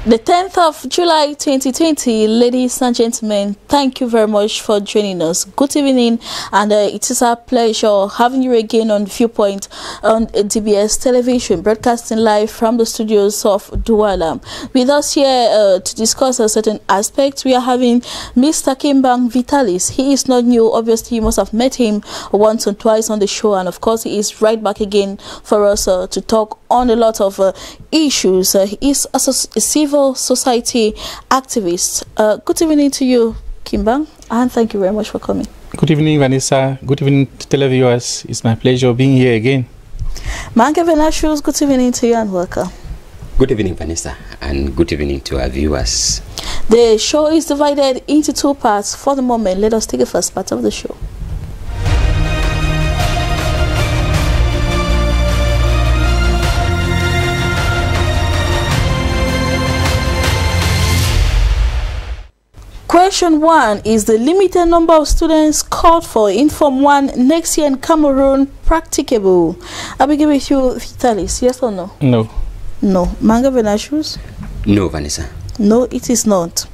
The 10th of July 2020, ladies and gentlemen, thank you very much for joining us. Good evening, and it is our pleasure having you again on Viewpoint on DBS television, broadcasting live from the studios of Douala. With us here to discuss a certain aspect, we are having Mr. Kimbang Vitalis. He is not new, obviously you must have met him once or twice on the show, and of course he is right back again for us to talk on a lot of issues. He is a civil society activist. Good evening to you, Kimbang, and thank you very much for coming. Good evening, Vanessa. Good evening to televiewers. It's my pleasure being here again. Manke Venashus, good evening to you and welcome. Good evening, Vanessa, and good evening to our viewers. The show is divided into two parts for the moment. Let us take the first part of the show. Question 1: is the limited number of students called for in Form 1 next year in Cameroon practicable? I'll begin with you, Vitalis. Yes or no? No. No. Manga Venashus? No, Vanessa. No, it is not.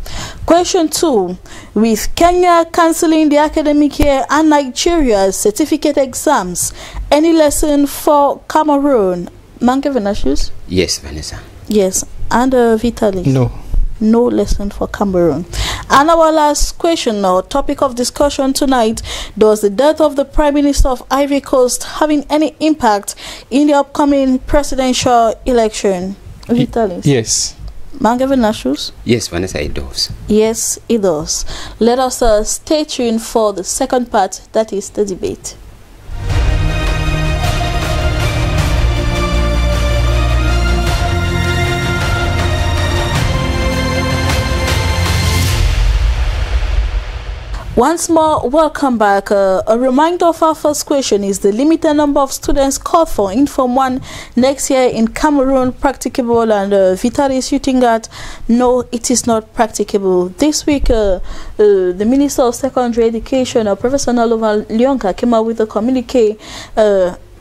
Question 2: with Kenya cancelling the academic year and Nigeria's certificate exams, any lesson for Cameroon? Manga Venashus? Yes, Vanessa. Yes. And Vitalis? No. No lesson for Cameroon. And our last question or topic of discussion tonight: does the death of the Prime Minister of Ivory Coast having any impact in the upcoming presidential election? Vitalis? Yes. Manga Venashus? Yes, Vanessa, it does. Yes, it does. Let us stay tuned for the second part, that is the debate. Once more, welcome back. A reminder of our first question: is the limited number of students called for in Form 1 next year in Cameroon practicable? And Vitalis, you think that no, it is not practicable. This week, the Minister of Secondary Education, Professor Nalova Lyonka, came out with a communique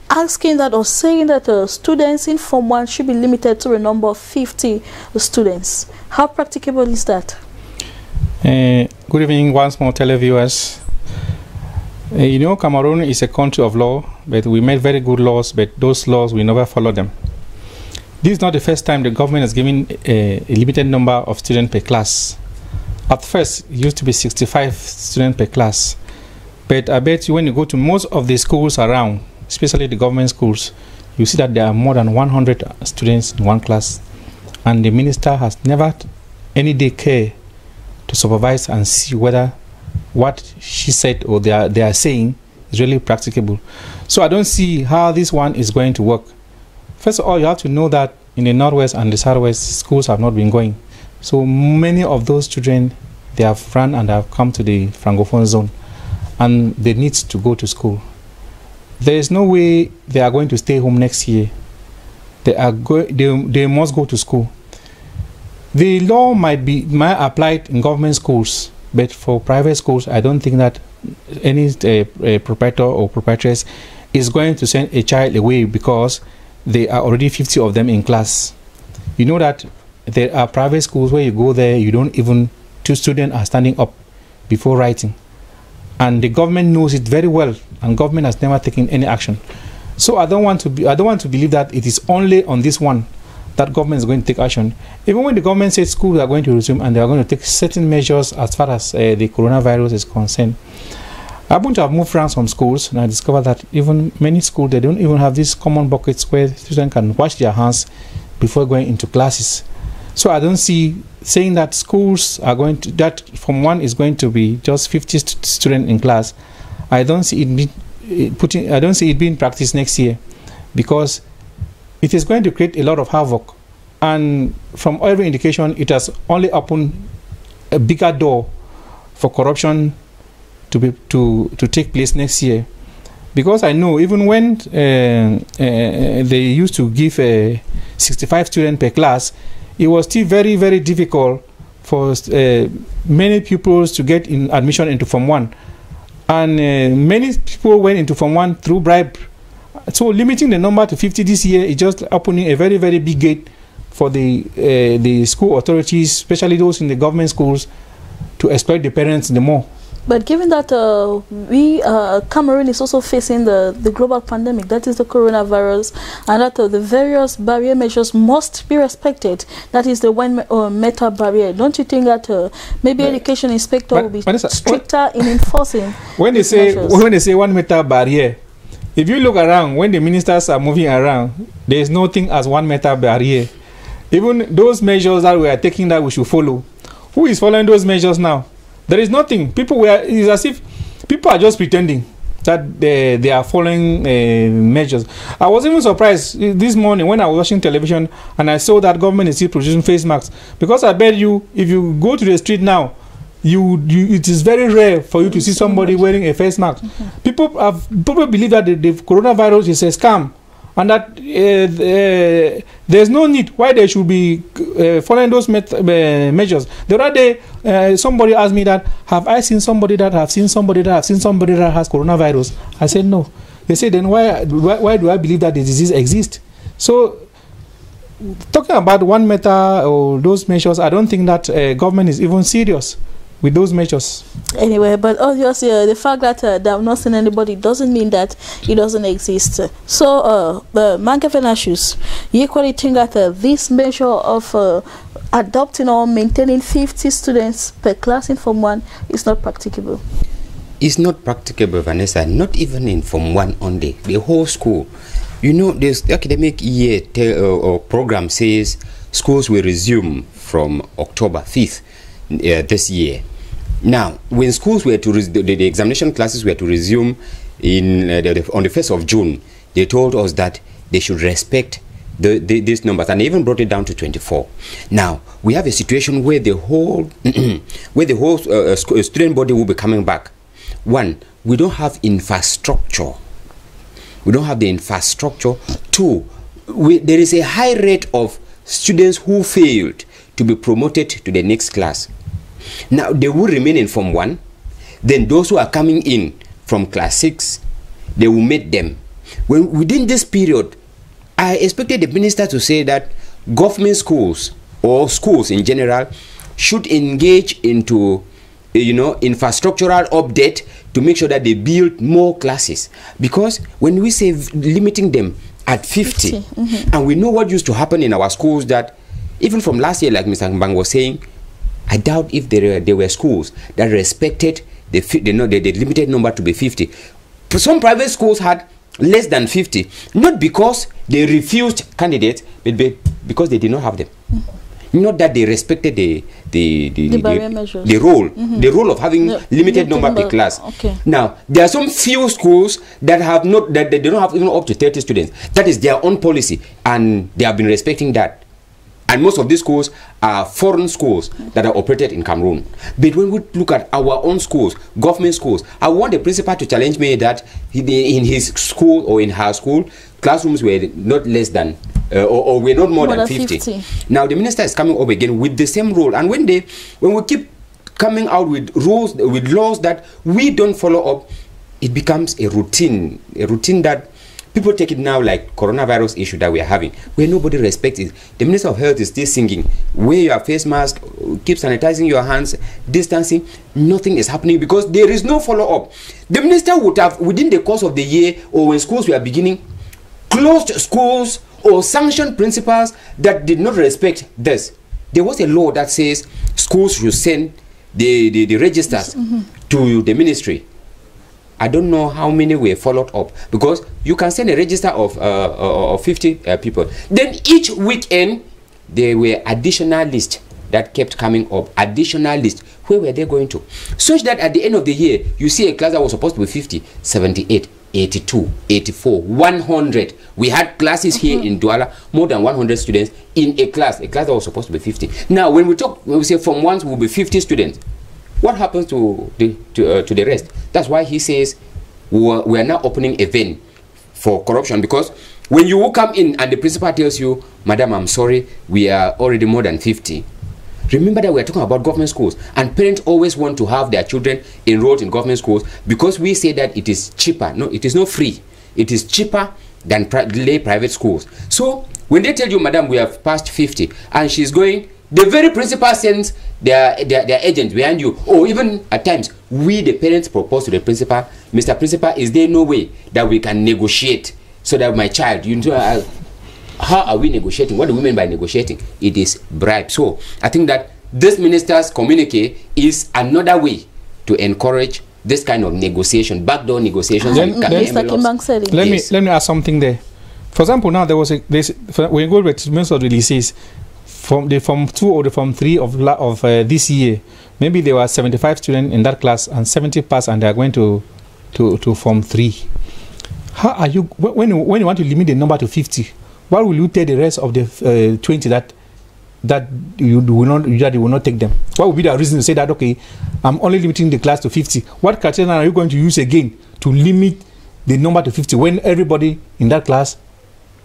asking that, or saying that students in Form 1 should be limited to a number of 50 students. How practicable is that? Good evening once more, televiewers. You know, Cameroon is a country of law, but we made very good laws, but those laws, we never follow them. This is not the first time the government has given a limited number of students per class. At first, it used to be 65 students per class. But I bet you when you go to most of the schools around, especially the government schools, you see that there are more than 100 students in one class. And the minister has never any day care to supervise and see whether what she said or they are saying is really practicable. So I don't see how this one is going to work. First of all, you have to know that in the Northwest and the Southwest, schools have not been going. So many of those children, they have run and have come to the Francophone zone, and they need to go to school. There is no way they are going to stay home next year. They must go to school. The law might apply in government schools, but for private schools, I don't think that any proprietor or proprietress is going to send a child away because there are already 50 of them in class. You know that there are private schools where you go there, you don't even, 2 students are standing up before writing. And the government knows it very well, and government has never taken any action. So I don't want to believe that it is only on this one that government is going to take action. Even when the government says schools are going to resume and they are going to take certain measures as far as the coronavirus is concerned. I happened to have moved around some schools, and I discovered that even many schools, they don't even have these common buckets where students can wash their hands before going into classes. So I don't see saying that schools are going to, that Form 1 is going to be just 50 students in class. I don't see it being practiced next year, because it is going to create a lot of havoc, and from every indication, it has only opened a bigger door for corruption to take place next year. Because I know even when they used to give 65 students per class, it was still very, very difficult for many pupils to get admission into Form 1, and many people went into Form 1 through bribe. So limiting the number to 50 this year is just opening a very, very big gate for the school authorities, especially those in the government schools, to exploit the parents the more. But given that Cameroon is also facing the global pandemic, that is the coronavirus, and that the various barrier measures must be respected, that is the 1 meter barrier, don't you think that maybe education inspector will be stricter in enforcing when they say measures? When they say 1 meter barrier, if you look around, when the ministers are moving around, there is nothing as 1 meter barrier. Even those measures that we are taking that we should follow, who is following those measures now? There is nothing. It's as if people are just pretending that they are following measures. I was even surprised this morning when I was watching television and I saw that government is still producing face masks. Because I bet you, if you go to the street now, it is very rare for you to see somebody wearing a face mask. People believe that the coronavirus is a scam, and that there's no need why they should be following those measures. The other day, somebody asked me that, have I seen somebody that has coronavirus? I said no. They said, then why do I believe that the disease exists? So, talking about 1 meter or those measures, I don't think that government is even serious with those measures. Anyway, but obviously the fact that they have not seen anybody doesn't mean that it doesn't exist. So, Mankefenashus, you equally think that this measure of adopting or maintaining 50 students per class in Form 1 is not practicable? It's not practicable, Vanessa, not even in Form 1 only, the whole school. You know, this academic year program says schools will resume from October 5th this year. Now, when schools were to the examination classes were to resume on the 1st of June, they told us that they should respect these numbers, and they even brought it down to 24. Now, we have a situation where the whole student body will be coming back. One, we don't have infrastructure. We don't have the infrastructure. Two, there is a high rate of students who failed to be promoted to the next class. Now, they will remain in Form 1. Then those who are coming in from Class 6, they will meet them. Within this period, I expected the minister to say that government schools or schools in general should engage into infrastructural update to make sure that they build more classes. Because when we say limiting them at 50, and we know what used to happen in our schools, that even from last year, like Mr. Mbang was saying, I doubt if there were schools that respected the limited number to be 50. Some private schools had less than 50, not because they refused candidates, but because they did not have them. Not that they respected the role of having limited number per class. Okay. Now, there are some few schools that have not, that they don't have even up to 30 students. That is their own policy, and they have been respecting that. And most of these schools are foreign schools that are operated in Cameroon. But when we look at our own schools, government schools, I want the principal to challenge me that in his school or in her school, classrooms were not less than or were not more than 50. Now the minister is coming up again with the same rule, and when we keep coming out with rules, with laws that we don't follow up, it becomes a routine that people take it now like coronavirus issue that we are having, where nobody respects it. The Minister of Health is still singing, wear your face mask, keep sanitizing your hands, distancing. Nothing is happening because there is no follow-up. The minister would have, within the course of the year or when schools were beginning, closed schools or sanctioned principals that did not respect this. There was a law that says schools should send the registers to the ministry. I don't know how many were followed up, because you can send a register of 50 people. Then each weekend, there were additional lists that kept coming up. Additional lists. Where were they going to? Such that at the end of the year, you see a class that was supposed to be 50, 78, 82, 84, 100. We had classes here in Douala, more than 100 students in a class that was supposed to be 50. Now, when we say Form 1 will be 50 students, what happens to the rest? That's why he says we are now opening a vein for corruption, because when you come in and the principal tells you, Madam, I'm sorry, we are already more than 50. Remember that we are talking about government schools, and parents always want to have their children enrolled in government schools because we say that it is cheaper. No, it is not free. It is cheaper than lay private schools. So when they tell you, madam, we have passed 50, and she's going, the very principal sends their agent behind you, or even at times, we the parents propose to the principal, Mr. Principal, is there no way that we can negotiate so that my child, you know, how are we negotiating? What do we mean by negotiating? It is bribe. So I think that this minister's communique is another way to encourage this kind of negotiation, backdoor negotiations. Let me ask something there. For example, now there was when you go back to most of the lycees, from the Form 2 or the Form 3 of this year, maybe there were 75 students in that class and 70 passed, and they are going to Form 3. How are you when you want to limit the number to 50? Why will you tell the rest of the 20 that you will not take them? What would be the reason to say that, okay, I'm only limiting the class to 50? What criteria are you going to use again to limit the number to 50 when everybody in that class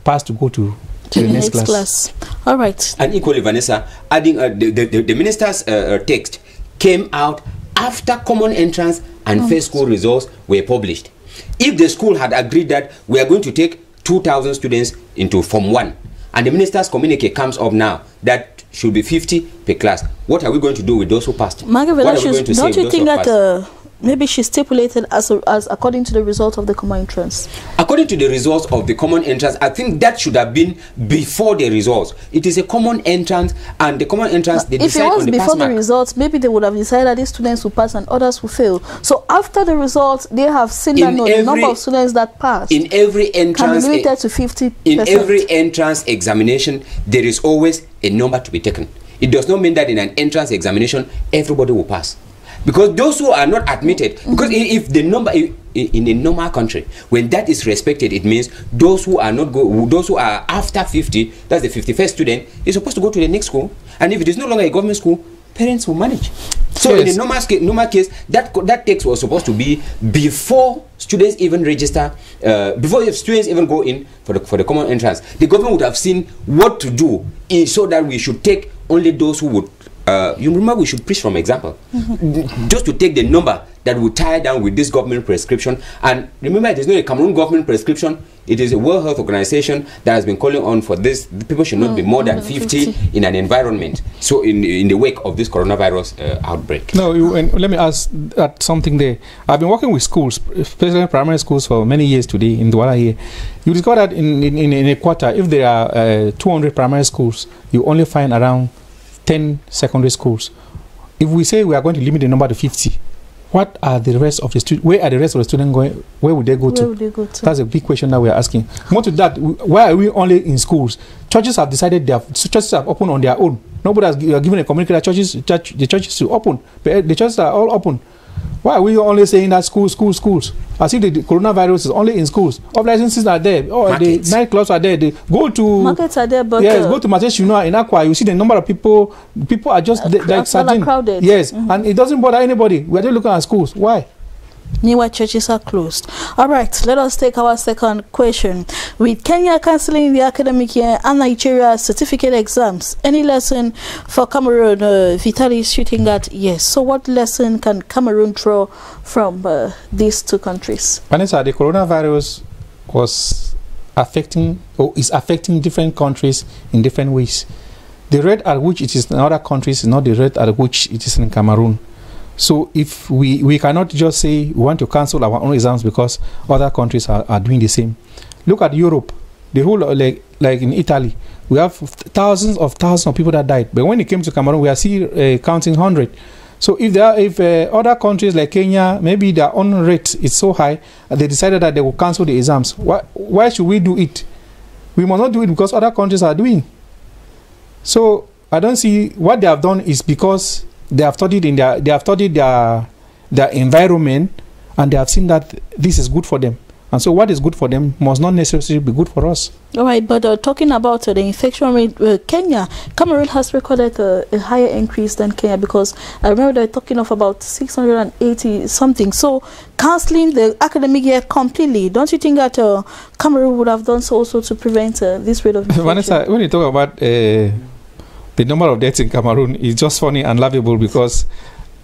passed to go to the next class? All right. And equally, Vanessa, adding the minister's text came out after common entrance and first school results were published. If the school had agreed that we are going to take 2,000 students into Form 1, and the minister's communique comes up now that should be 50 per class, what are we going to do with those who passed? Don't you think that maybe she stipulated as according to the result of the common entrance? According to the results of the common entrance, I think that should have been before the results. It is a common entrance, and the common entrance, they decide on the pass mark. If it was before the results, maybe they would have decided that these students will pass and others will fail. So after the results, they have seen that the number of students that pass in every entrance can be limited to 50%. In every entrance examination, there is always a number to be taken. It does not mean that in an entrance examination, everybody will pass. Because those who are not admitted, because if the number in a normal country, when that is respected, it means those who are not those who are after 50, that's the 51st student, is supposed to go to the next school. And if it is no longer a government school, parents will manage. So in a normal case, that text was supposed to be before students even register, before students even go in for the common entrance. The government would have seen what to do so that we should take only those who would. You remember we should preach from example. Just to take the number that will tie down with this government prescription. And remember, it is not a Cameroon government prescription. It is a World Health Organization that has been calling on for this. The people should not be more than 50 in an environment. So in the wake of this coronavirus outbreak. No, let me ask something there. I've been working with schools, especially primary schools, for many years today in Douala here. You discover that in a quarter, if there are 200 primary schools, you only find around 10 secondary schools. If we say we are going to limit the number to 50, what are the rest of the students? Where are the rest of the students going? Where would they go to? That's a big question that we are asking. More to that, why are we only in schools? Churches have decided churches have opened on their own. Nobody has given a communique that the churches to open. But the churches are all open. Why are we only saying that schools? As if the coronavirus is only in schools. All licenses are there. Oh, markets. The nightclubs are there. They go to markets are there, but yes, go to markets. You know, in Aqua, you see the number of people. People are just like sardine. Crowded. Yes, and it doesn't bother anybody. We are just looking at schools. Why? Newer churches are closed. All right, let us take our second question. With Kenya cancelling the academic year and Nigeria certificate exams, any lesson for Cameroon? Vitali is shooting that yes. So what lesson can Cameroon draw from these two countries? Vanessa, the coronavirus was affecting or is affecting different countries in different ways. The rate at which it is in other countries is not the rate at which it is in Cameroon. So if we cannot just say we want to cancel our own exams because other countries are doing the same. Look at Europe. The whole like in Italy, we have thousands of people that died. But when it came to Cameroon, we are still counting 100. So if other countries like Kenya, maybe their own rate is so high, they decided that they will cancel the exams. Why should we do it? We must not do it because other countries are doing. So I don't see what they have done is because they have studied their environment, and they have seen that this is good for them. And so what is good for them must not necessarily be good for us. All right, but talking about the infection rate, Cameroon has recorded a higher increase than Kenya, because I remember they're talking of about 680 something. So cancelling the academic year completely, don't you think that Cameroon would have done so also to prevent this rate of infection? Vanessa, when you talk about the number of deaths in Cameroon, is just funny and laughable, because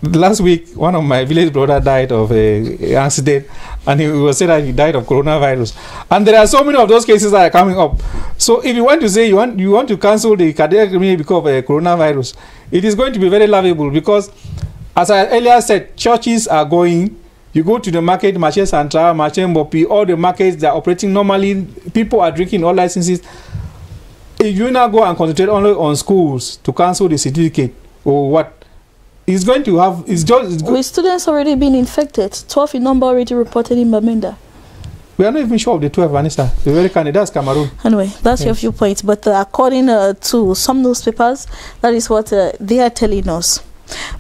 last week, one of my village brother died of a accident, and he was said that he died of coronavirus. And there are so many of those cases that are coming up. So if you want to say you want to cancel the cardiac community because of coronavirus, it is going to be very laughable, because, as I earlier said, churches are going. You go to the market, Marché Central, Marché Mbopi, all the markets that are operating normally. People are drinking all licenses. If you now go and concentrate only on schools to cancel the certificate or what, it's going to have, it's just... With students already being infected, 12 in number already reported in Bamenda. We are not even sure of the 12, Vanessa. We're very candid. That's Cameroon. Anyway, that's your viewpoint. But according to some newspapers, that is what they are telling us.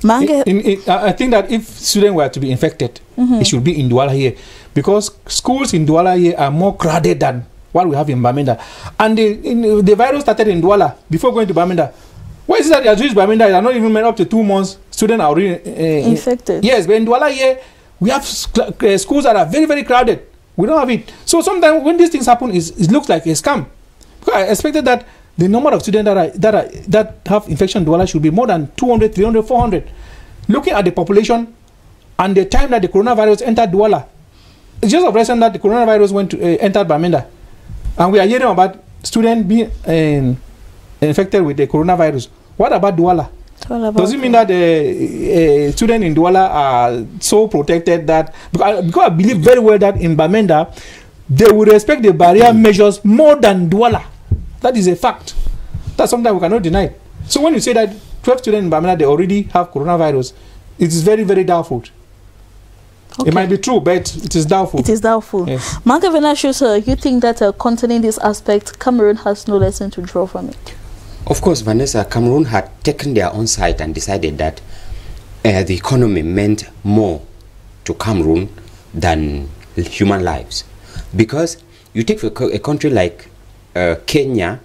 I think that if students were to be infected, it should be in Douala here, because schools in Douala here are more crowded than what we have in Bamenda. And the virus started in Douala before going to Bamenda. Why is it that they are reached Bamenda? They are not even made up to 2 months. Students are already infected. Yes, but in Douala here, we have schools that are very, very crowded. We don't have it. So sometimes when these things happen, it looks like a scam. Because I expected that the number of students that have infection in Douala should be more than 200, 300, 400. Looking at the population and the time that the coronavirus entered Douala, it's just of recent that the coronavirus entered Bamenda. And we are hearing about students being infected with the coronavirus. What about Douala? Does it mean that the students in Douala are so protected that, because I believe very well that in Bamenda, they will respect the barrier measures more than Douala. That is a fact. That's something we cannot deny. So when you say that 12 students in Bamenda, they already have coronavirus, it is very, very doubtful. Okay. It might be true, but it is doubtful. It is doubtful. Yes. Mark Venatius, you think that concerning this aspect, Cameroon has no lesson to draw from it? Of course, Vanessa, Cameroon had taken their own side and decided that the economy meant more to Cameroon than human lives. Because you take a country like Kenya,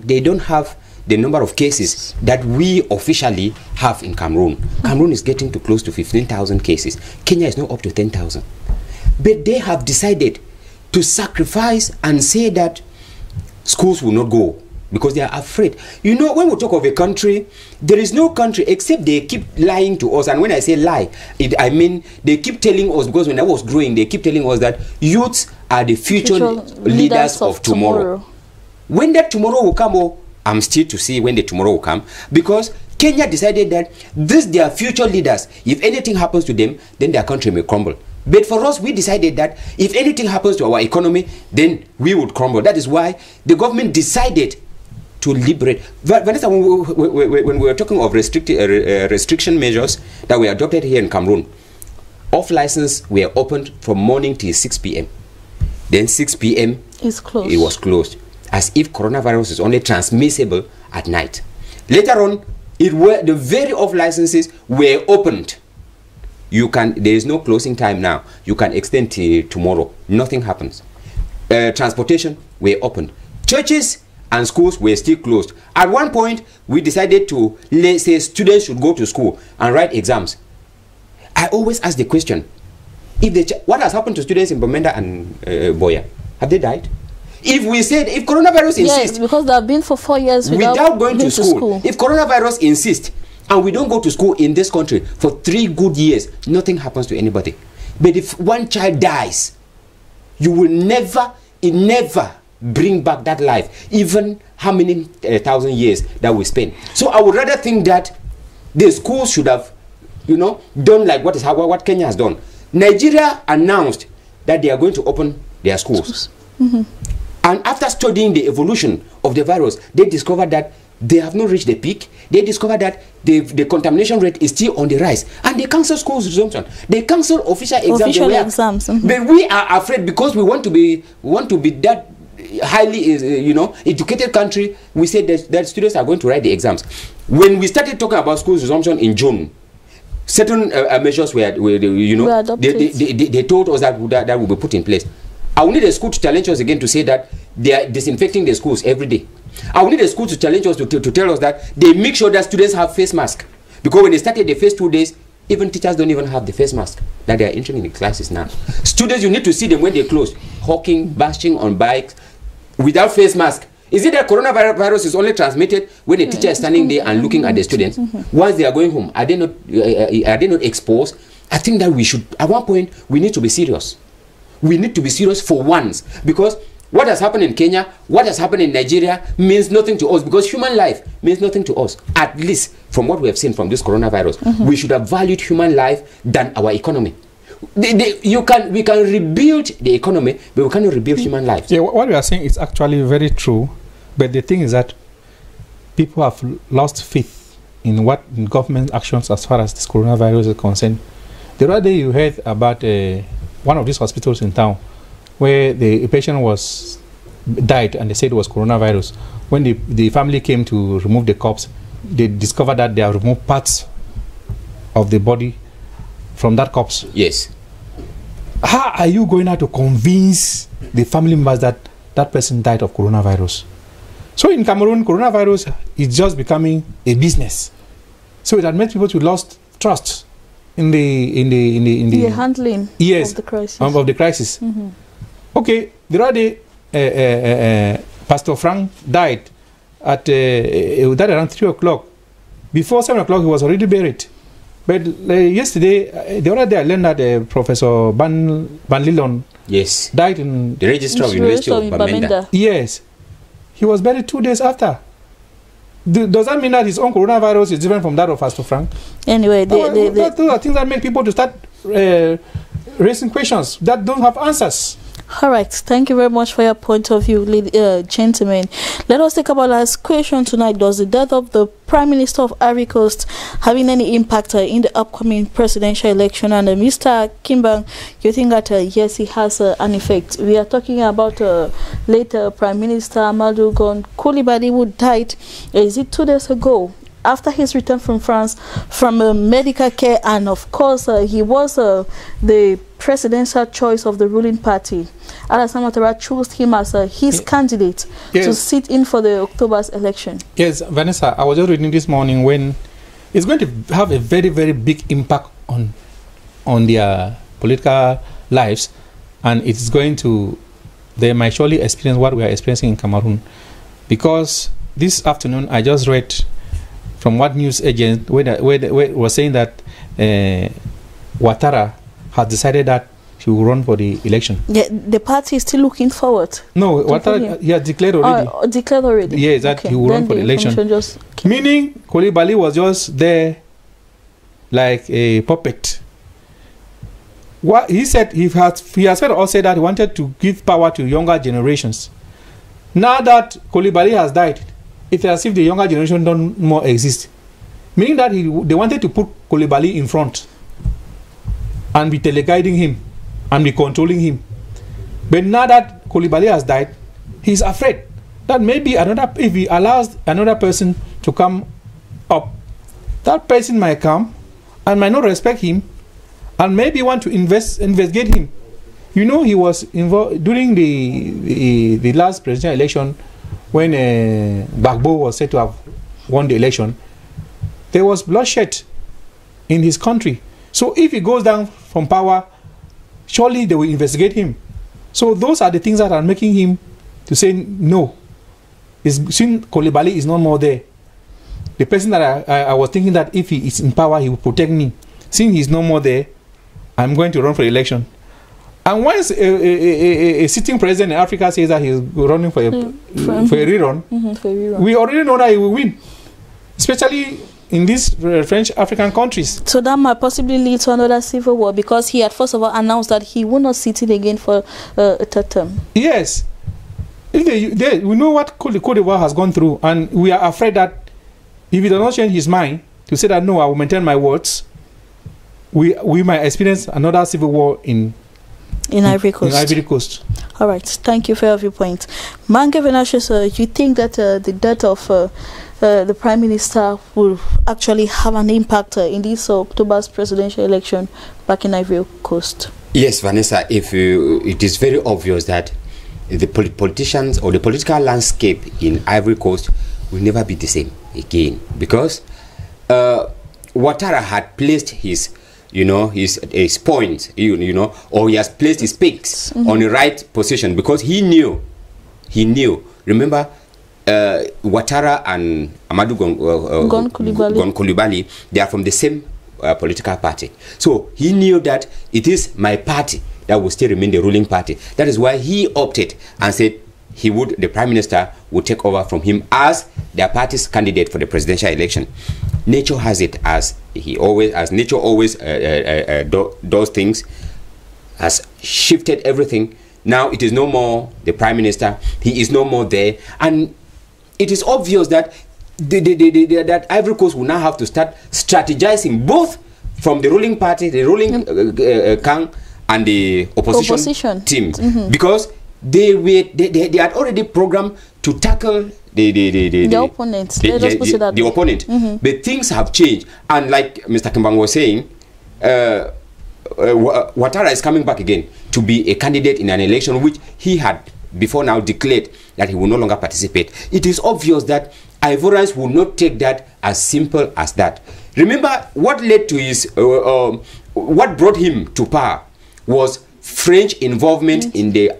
they don't have the number of cases that we officially have in Cameroon. Cameroon is getting to close to 15,000 cases. Kenya is now up to 10,000. But they have decided to sacrifice and say that schools will not go because they are afraid. You know, when we talk of a country, there is no country except they keep lying to us. And when I say lie, I mean they keep telling us, because when I was growing, they keep telling us that youths are the future leaders of tomorrow. When that tomorrow will come, I'm still to see when the tomorrow will come, because Kenya decided that they are future leaders. If anything happens to them, then their country may crumble. But for us, we decided that if anything happens to our economy, then we would crumble. That is why the government decided to liberate. Vanessa, when we were talking of restriction measures that were adopted here in Cameroon, off license were opened from morning till 6 p.m. Then 6 p.m. it was closed, as if coronavirus is only transmissible at night. Later on, the very off licenses were opened. There is no closing time now. You can extend till tomorrow. Nothing happens. Transportation were opened. Churches and schools were still closed. At one point, we decided to say students should go to school and write exams. I always ask the question, what has happened to students in Bamenda and Boya? Have they died? If we said, if coronavirus insists... Yes, because they have been for 4 years without going to school. If coronavirus insists and we don't go to school in this country for 3 good years, nothing happens to anybody. But if one child dies, you will never bring back that life, even how many thousand years that we spend. So I would rather think that the schools should have, done like what Kenya has done. Nigeria announced that they are going to open their schools. And after studying the evolution of the virus, they discovered that they have not reached the peak. They discovered that the contamination rate is still on the rise. And they cancel schools resumption. They cancel official exams. But we are afraid, because we want to be that highly educated country. We said that students are going to write the exams. When we started talking about schools resumption in June, certain measures were they told us that will be put in place. I will need a school to challenge us again to say that they are disinfecting the schools every day. I will need a school to challenge us to tell us that they make sure that students have face masks. Because when they started the first 2 days, even teachers don't even have the face mask that they are entering in the classes now. Students, you need to see them when they close, hawking, bashing on bikes, without face mask. Is it that coronavirus is only transmitted when the teacher is standing there and looking at the students? Once they are going home, are they not exposed? I think that we should, at one point, we need to be serious. We need to be serious for once, because what has happened in Kenya, what has happened in Nigeria means nothing to us, because human life means nothing to us. At least from what we have seen from this coronavirus, we should have valued human life than our economy. We can rebuild the economy, but we cannot rebuild human lives. Yeah, what we are saying is actually very true, but the thing is that people have lost faith in what in government actions as far as this coronavirus is concerned. The other day you heard about one of these hospitals in town where the patient died and they said it was coronavirus. When the family came to remove the corpse, they discovered that they have removed parts of the body from that corpse. Yes. How are you going out to convince the family members that that person died of coronavirus? So in Cameroon, coronavirus is just becoming a business. So it has made people to lost trust in the handling of the crisis. Of the crisis. Okay, the other day, Pastor Frank died at around 3 o'clock. Before 7 o'clock, he was already buried. But yesterday, the other day, I learned that Professor Ban Lilon died in the registrar of University of Bamenda. Yes, he was buried 2 days after. Does that mean that his own coronavirus is different from that of Pastor Frank? Anyway, those are things that make people to start raising questions that don't have answers. All right, thank you very much for your point of view, gentlemen. Let us take our last question tonight. Does the death of the Prime Minister of Ivory Coast having any impact in the upcoming presidential election? And Mr. Kimbang, you think that yes, it has an effect? We are talking about later Prime Minister Amadou Gon Coulibaly, who died, is it 2 days ago, after his return from France from medical care, and of course he was the presidential choice of the ruling party. Alassane Ouattara chose him as his candidate to sit in for the October's election. Yes, Vanessa, I was just reading this morning when it's going to have a very, very big impact on their political lives, and it's going to, they might surely experience what we are experiencing in Cameroon. Because this afternoon I just read from what news agent where was saying that Ouattara has decided that she will run for the election. Yeah, the party is still looking forward. No, Ouattara, he has declared already. Declared already. Yes, that he will run for the election. Meaning, Coulibaly was just there like a puppet. What he said, he has also said that he wanted to give power to younger generations. Now that Coulibaly has died, it's as if the younger generation don't more exist. Meaning that they wanted to put Coulibaly in front and be teleguiding him and be controlling him. But now that Coulibaly has died, he's afraid that maybe if he allows another person to come up, that person might come and might not respect him and maybe want to investigate him. You know, he was involved during the last presidential election when Gbagbo was said to have won the election. There was bloodshed in his country. So if he goes down from power, surely they will investigate him. So those are the things that are making him to say no. Since Coulibaly is no more there, the person that I was thinking that if he is in power, he will protect me. Since he's no more there, I'm going to run for the election. And once a sitting president in Africa says that he's running for a rerun, we already know that he will win, especially in these French African countries. So that might possibly lead to another civil war, because he had first of all announced that he will not sit in again for a third term. Yes. We know what Côte d'Ivoire has gone through, and we are afraid that if he does not change his mind to say that no, I will maintain my words, we might experience another civil war in Ivory Coast. In Ivory Coast. All right. Thank you for your viewpoint. Mange Venatius, you think that the death of the Prime Minister will actually have an impact in this October's presidential election back in Ivory Coast? Yes, Vanessa. It is very obvious that the politicians or the political landscape in Ivory Coast will never be the same again, because Ouattara had placed his point, or he has placed his picks on the right position, because he knew. Remember, Ouattara and Amadou Gon Coulibaly, they are from the same political party. So he knew that it is my party that will still remain the ruling party. That is why he opted and said the prime minister would take over from him as their party's candidate for the presidential election. Nature has it as nature always does things, has shifted everything. Now it is no more the prime minister. He is no more there, and it is obvious that that Ivory Coast will now have to start strategizing both from the ruling party, the ruling Kang, and the opposition team, because they had already programmed to tackle the opponent. The opponent. But things have changed, and like Mr. Kimbang was saying, Ouattara is coming back again to be a candidate in an election which he had before now declared that he will no longer participate. It is obvious that Ivorians will not take that as simple as that. Remember, what led to his, what brought him to power was French involvement in the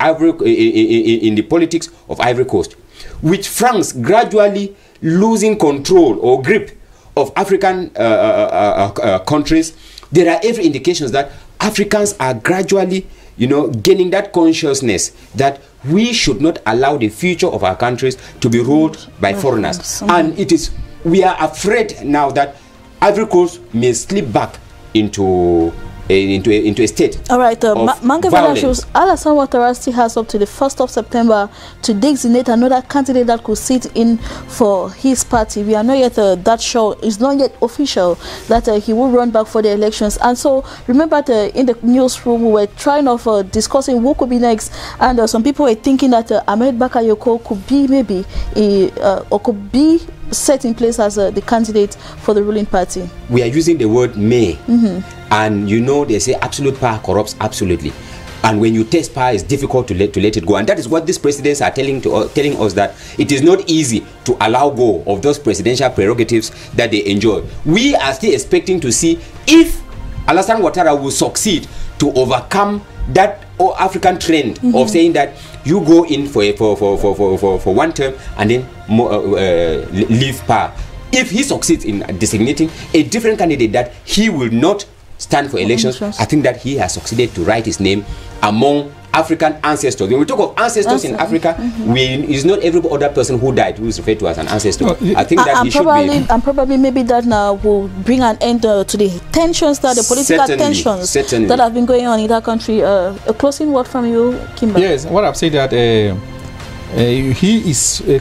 in the politics of Ivory Coast, with France gradually losing control or grip of African countries. There are every indications that Africans are gradually, gaining that consciousness that we should not allow the future of our countries to be ruled by foreigners. And we are afraid now that Ivory Coast may slip back into a state. All right, Mangavana shows Alassane Ouattara still has up to the 1st of September to designate another candidate that could sit in for his party. We are not yet that sure. It's not yet official that he will run back for the elections. And so remember that in the newsroom we were trying of discussing who could be next, and some people were thinking that Ahmed Bakayoko could be maybe or could be set in place as the candidate for the ruling party. We are using the word may, and they say absolute power corrupts absolutely, and when you test power, it's difficult to let it go, and that is what these presidents are telling us, that it is not easy to allow go of those presidential prerogatives that they enjoy. We are still expecting to see if Alassane Ouattara will succeed to overcome that African trend of saying that you go in for one term and then leave power. If he succeeds in designating a different candidate that he will not stand for elections, I think that he has succeeded to write his name among African ancestors. When we talk of ancestors in Africa, it's not every other person who died who is referred to as an ancestor. I think that he should be. And probably maybe that now will bring an end to the tensions, the political tensions that have been going on in that country. A closing word from you, Kimba. Yes, what I've said that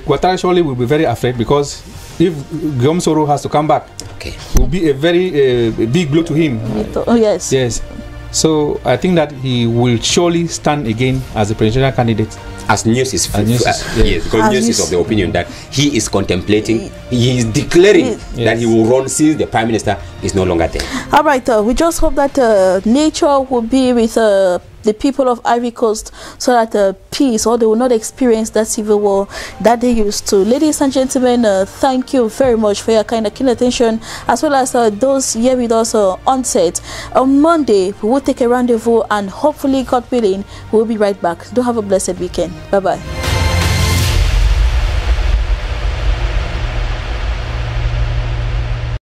Ouattara surely will be very afraid, because if Guillaume Soro has to come back, it will be a very big blow to him. Oh yes. Yes. So I think that he will surely stand again as a presidential candidate. As news is, yes, because news is of the opinion that he is contemplating, he is declaring that he will run since the prime minister is no longer there. All right, we just hope that nature will be with the people of Ivory Coast, so that peace, or they will not experience that civil war that they used to. Ladies and gentlemen, thank you very much for your kind attention, as well as those here with us on set. On Monday, we will take a rendezvous, and hopefully, God willing, we'll be right back. Do have a blessed weekend. Bye-bye.